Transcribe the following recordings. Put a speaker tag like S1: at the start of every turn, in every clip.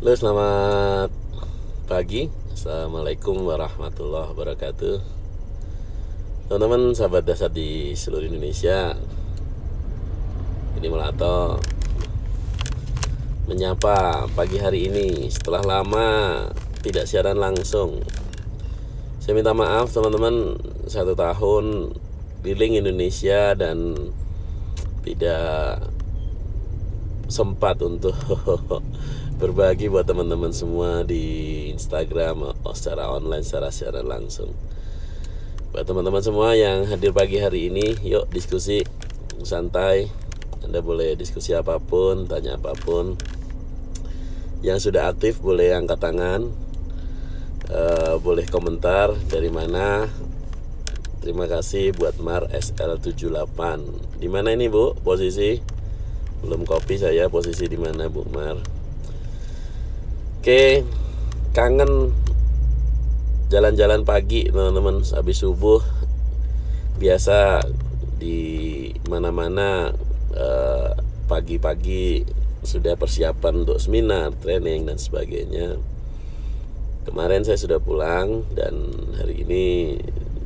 S1: Halo, selamat pagi. Assalamualaikum warahmatullahi wabarakatuh. Teman-teman sahabat dasar di seluruh Indonesia, ini Melato menyapa pagi hari ini setelah lama tidak siaran langsung. Saya minta maaf teman-teman, 1 tahun keliling Indonesia dan tidak sempat untuk berbagi buat teman-teman semua di Instagram secara online, secara langsung. Buat teman-teman semua yang hadir pagi hari ini, yuk diskusi santai. Anda boleh diskusi apapun, tanya apapun. Yang sudah aktif boleh angkat tangan, boleh komentar dari mana. Terima kasih buat Mar SL78. Di mana ini Bu posisi? Belum kopi saya, posisi di mana Bu Mar? Oke, kangen jalan-jalan pagi teman-teman habis subuh. Biasa di mana-mana pagi-pagi sudah persiapan untuk seminar, training dan sebagainya. Kemarin saya sudah pulang dan hari ini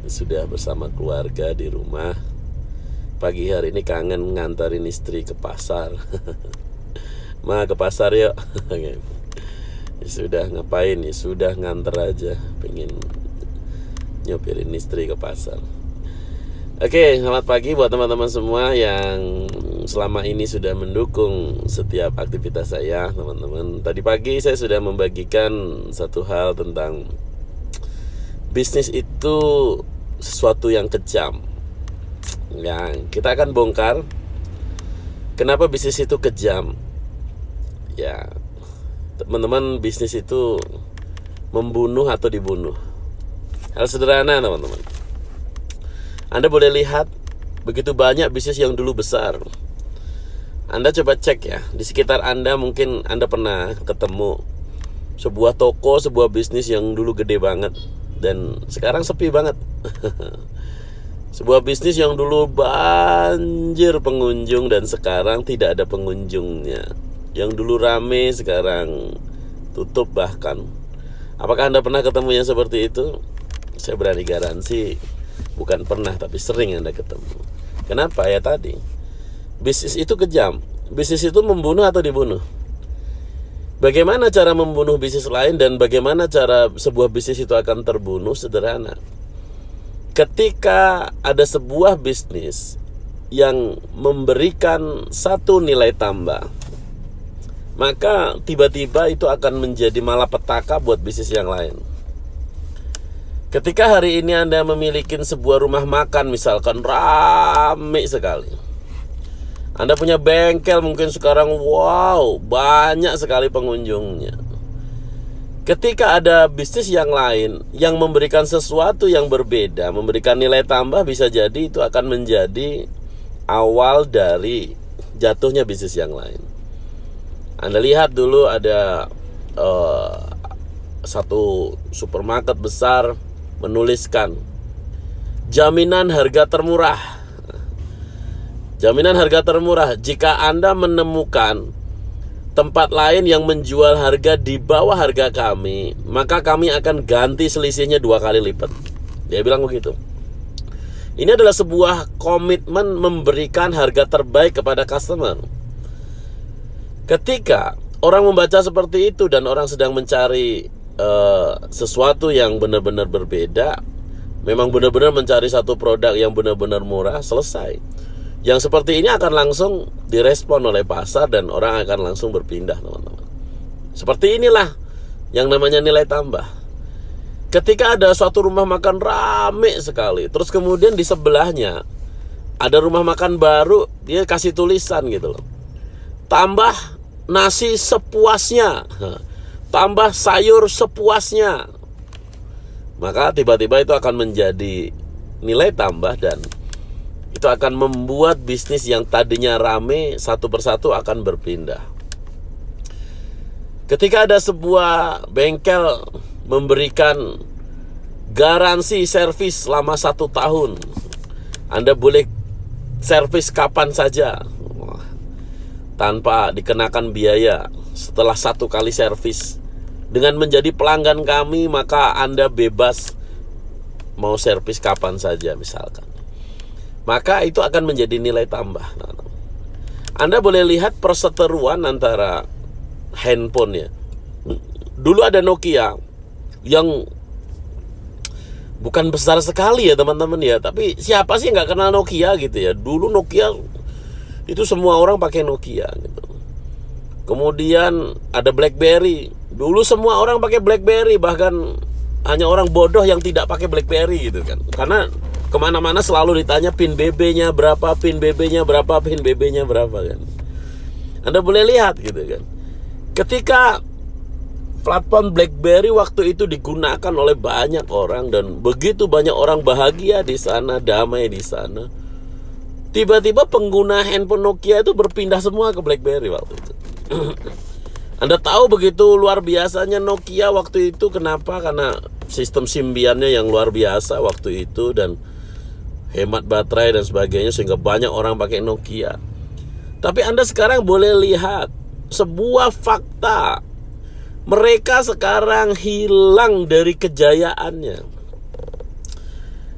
S1: sudah bersama keluarga di rumah. Pagi hari ini kangen ngantarin istri ke pasar. Ma, ke pasar yuk. Sudah ngapain nih? Sudah nganter aja, pengen nyopirin istri ke pasar. Oke, selamat pagi buat teman-teman semua yang selama ini sudah mendukung setiap aktivitas saya, teman-teman. Tadi pagi saya sudah membagikan satu hal tentang bisnis itu sesuatu yang kejam. Ya, kita akan bongkar kenapa bisnis itu kejam. Ya, teman-teman, bisnis itu membunuh atau dibunuh. Hal sederhana teman-teman. Anda boleh lihat begitu banyak bisnis yang dulu besar. Anda coba cek ya, di sekitar Anda mungkin Anda pernah ketemu sebuah toko, sebuah bisnis yang dulu gede banget dan sekarang sepi banget. Sebuah bisnis yang dulu banjir pengunjung dan sekarang tidak ada pengunjungnya. Yang dulu rame sekarang tutup bahkan. Apakah Anda pernah ketemu yang seperti itu? Saya berani garansi bukan pernah, tapi sering Anda ketemu. Kenapa? Ya tadi, bisnis itu kejam. Bisnis itu membunuh atau dibunuh. Bagaimana cara membunuh bisnis lain dan bagaimana cara sebuah bisnis itu akan terbunuh? Sederhana. Ketika ada sebuah bisnis yang memberikan satu nilai tambah, maka tiba-tiba itu akan menjadi malapetaka buat bisnis yang lain. Ketika hari ini Anda memiliki sebuah rumah makan misalkan rame sekali, Anda punya bengkel mungkin sekarang wow banyak sekali pengunjungnya. Ketika ada bisnis yang lain yang memberikan sesuatu yang berbeda, memberikan nilai tambah, bisa jadi itu akan menjadi awal dari jatuhnya bisnis yang lain. Anda lihat dulu ada satu supermarket besar menuliskan jaminan harga termurah. Jaminan harga termurah. Jika Anda menemukan tempat lain yang menjual harga di bawah harga kami, maka kami akan ganti selisihnya 2 kali lipat. Dia bilang begitu. Ini adalah sebuah komitmen memberikan harga terbaik kepada customer. Ketika orang membaca seperti itu dan orang sedang mencari sesuatu yang benar-benar berbeda, memang benar-benar mencari satu produk yang benar-benar murah, selesai. Yang seperti ini akan langsung direspon oleh pasar dan orang akan langsung berpindah, teman-teman. Seperti inilah yang namanya nilai tambah. Ketika ada suatu rumah makan rame sekali, terus kemudian di sebelahnya ada rumah makan baru, dia kasih tulisan gitu loh. Tambah nasi sepuasnya, tambah sayur sepuasnya. Maka tiba-tiba itu akan menjadi nilai tambah dan itu akan membuat bisnis yang tadinya rame satu persatu akan berpindah. Ketika ada sebuah bengkel memberikan garansi servis selama 1 tahun, Anda boleh servis kapan saja tanpa dikenakan biaya setelah 1 kali servis. Dengan menjadi pelanggan kami, maka Anda bebas mau servis kapan saja misalkan. Maka itu akan menjadi nilai tambah. Anda boleh lihat perseteruan antara handphone ya. Dulu ada Nokia yang bukan besar sekali ya teman-teman ya, tapi siapa sih nggak kenal Nokia gitu ya. Dulu Nokia itu semua orang pakai Nokia gitu. Kemudian ada BlackBerry. Dulu semua orang pakai BlackBerry, bahkan hanya orang bodoh yang tidak pakai BlackBerry gitu kan. Karena kemana-mana selalu ditanya pin BB-nya berapa, pin BB-nya berapa, pin BB-nya berapa kan. Anda boleh lihat gitu kan. Ketika platform BlackBerry waktu itu digunakan oleh banyak orang dan begitu banyak orang bahagia di sana, damai di sana. Tiba-tiba pengguna handphone Nokia itu berpindah semua ke BlackBerry waktu itu. Anda tahu begitu luar biasanya Nokia waktu itu kenapa? Karena sistem simbiannya yang luar biasa waktu itu dan hemat baterai dan sebagainya sehingga banyak orang pakai Nokia. Tapi Anda sekarang boleh lihat sebuah fakta. Mereka sekarang hilang dari kejayaannya.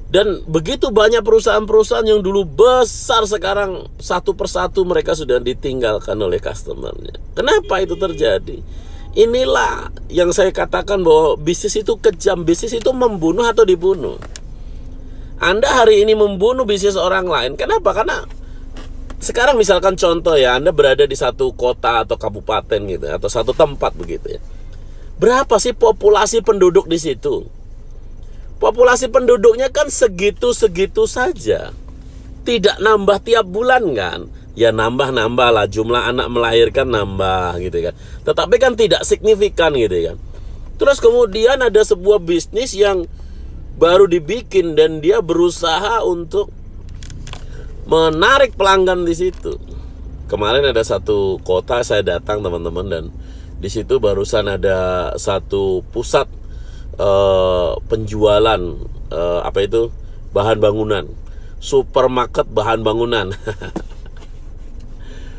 S1: Dan begitu banyak perusahaan-perusahaan yang dulu besar sekarang satu persatu mereka sudah ditinggalkan oleh customernya. Kenapa itu terjadi? Inilah yang saya katakan bahwa bisnis itu kejam, bisnis itu membunuh atau dibunuh. Anda hari ini membunuh bisnis orang lain. Kenapa? Karena sekarang misalkan contoh ya, Anda berada di satu kota atau kabupaten gitu atau satu tempat begitu ya. Berapa sih populasi penduduk di situ? Populasi penduduknya kan segitu-segitu saja. Tidak nambah tiap bulan kan? Ya nambah-nambah lah, jumlah anak melahirkan nambah gitu kan. Tetapi kan tidak signifikan gitu kan. Terus kemudian ada sebuah bisnis yang baru dibikin dan dia berusaha untuk menarik pelanggan di situ. Kemarin ada satu kota saya datang teman-teman dan di situ barusan ada satu pusat penjualan bahan bangunan, supermarket bahan bangunan.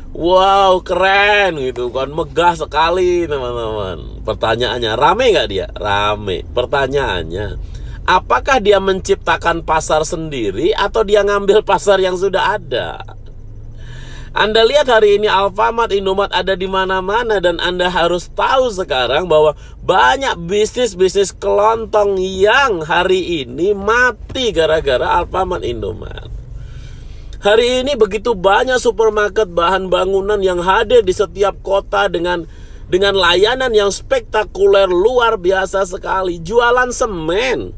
S1: Wow, keren gitu kan, megah sekali teman-teman. Pertanyaannya, rame nggak dia? Rame. Pertanyaannya, apakah dia menciptakan pasar sendiri atau dia ngambil pasar yang sudah ada? Anda lihat hari ini Alfamart, Indomart ada di mana-mana dan Anda harus tahu sekarang bahwa banyak bisnis-bisnis kelontong yang hari ini mati gara-gara Alfamart, Indomart. Hari ini begitu banyak supermarket bahan bangunan yang hadir di setiap kota dengan layanan yang spektakuler luar biasa sekali. Jualan semen,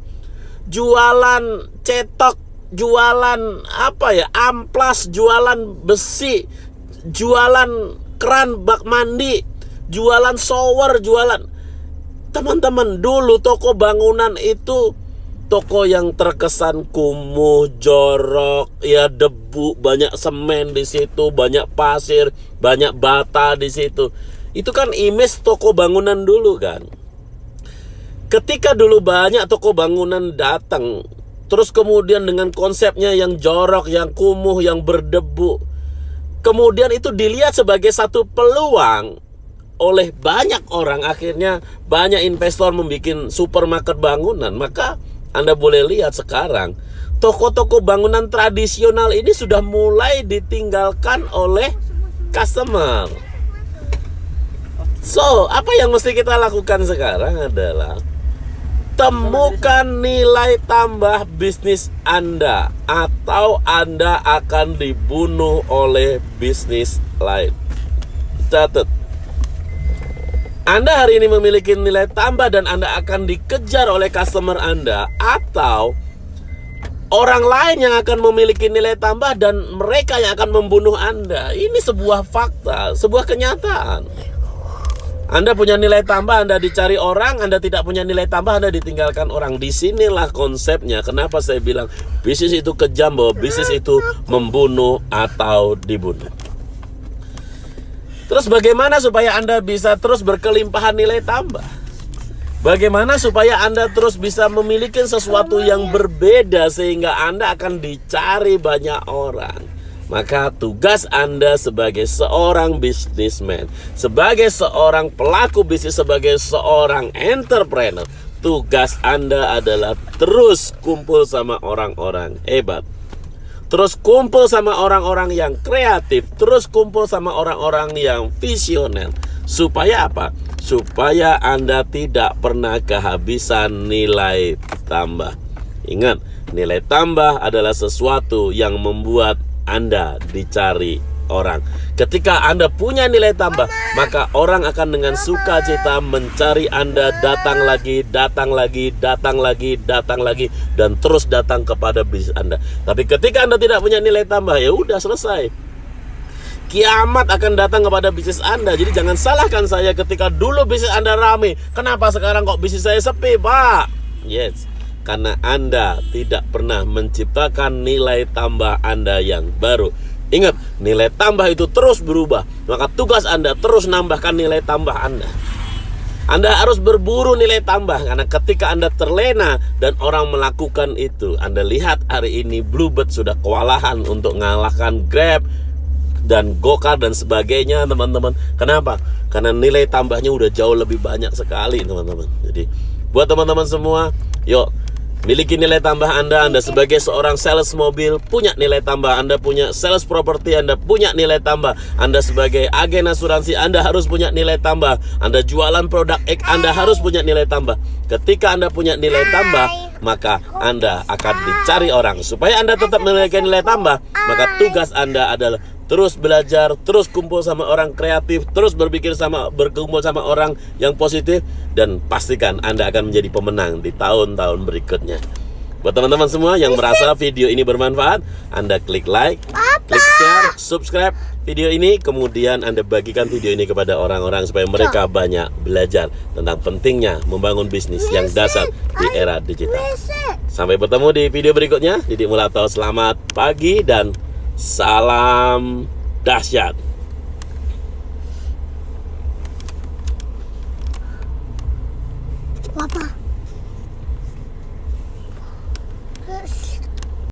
S1: jualan cetok, jualan amplas, jualan besi, jualan keran bak mandi, jualan shower, jualan. Teman-teman, dulu toko bangunan itu toko yang terkesan kumuh, jorok, ya debu, banyak semen di situ, banyak pasir, banyak bata di situ. Itu kan image toko bangunan dulu kan. Ketika dulu banyak toko bangunan datang, terus kemudian dengan konsepnya yang jorok, yang kumuh, yang berdebu, kemudian itu dilihat sebagai satu peluang oleh banyak orang. Akhirnya banyak investor membuat supermarket bangunan. Maka Anda boleh lihat sekarang toko-toko bangunan tradisional ini sudah mulai ditinggalkan oleh customer. So, apa yang mesti kita lakukan sekarang adalah temukan nilai tambah bisnis Anda, atau Anda akan dibunuh oleh bisnis lain. Catat, Anda hari ini memiliki nilai tambah dan Anda akan dikejar oleh customer Anda, atau orang lain yang akan memiliki nilai tambah dan mereka yang akan membunuh Anda. Ini sebuah fakta, sebuah kenyataan. Anda punya nilai tambah, Anda dicari orang. Anda tidak punya nilai tambah, Anda ditinggalkan orang. Disinilah konsepnya. Kenapa saya bilang bisnis itu kejam, bahwa bisnis itu membunuh atau dibunuh. Terus bagaimana supaya Anda bisa terus berkelimpahan nilai tambah? Bagaimana supaya Anda terus bisa memiliki sesuatu yang berbeda sehingga Anda akan dicari banyak orang? Maka tugas Anda sebagai seorang businessman, sebagai seorang pelaku bisnis, sebagai seorang entrepreneur, tugas Anda adalah terus kumpul sama orang-orang hebat, terus kumpul sama orang-orang yang kreatif, terus kumpul sama orang-orang yang visioner. Supaya apa? Supaya Anda tidak pernah kehabisan nilai tambah. Ingat, nilai tambah adalah sesuatu yang membuat Anda dicari orang. Ketika Anda punya nilai tambah, maka orang akan dengan sukacita mencari Anda, datang lagi, datang lagi, datang lagi, datang lagi, dan terus datang kepada bisnis Anda. Tapi ketika Anda tidak punya nilai tambah, ya udah selesai. Kiamat akan datang kepada bisnis Anda. Jadi jangan salahkan saya ketika dulu bisnis Anda ramai. Kenapa sekarang kok bisnis saya sepi, Pak? Yes, karena Anda tidak pernah menciptakan nilai tambah Anda yang baru. Ingat, nilai tambah itu terus berubah. Maka tugas Anda terus nambahkan nilai tambah Anda. Anda harus berburu nilai tambah. Karena ketika Anda terlena dan orang melakukan itu, Anda lihat hari ini Bluebird sudah kewalahan untuk mengalahkan Grab dan Gokar dan sebagainya, teman-teman. Kenapa? Karena nilai tambahnya udah jauh lebih banyak sekali, teman-teman. Jadi buat teman-teman semua, yuk miliki nilai tambah Anda. Anda sebagai seorang sales mobil punya nilai tambah. Anda punya sales properti, Anda punya nilai tambah. Anda sebagai agen asuransi, Anda harus punya nilai tambah. Anda jualan produk X, Anda harus punya nilai tambah. Ketika Anda punya nilai tambah, maka Anda akan dicari orang. Supaya Anda tetap memiliki nilai tambah, maka tugas Anda adalah terus belajar, terus kumpul sama orang kreatif, terus berkumpul sama orang yang positif, dan pastikan Anda akan menjadi pemenang di tahun-tahun berikutnya. Buat teman-teman semua yang merasa video ini bermanfaat, Anda klik like, klik share, subscribe video ini, kemudian Anda bagikan video ini kepada orang-orang supaya mereka banyak belajar tentang pentingnya membangun bisnis yang dasar di era digital. Sampai bertemu di video berikutnya. Didik Mulato, selamat pagi dan salam dahsyat.
S2: Papa.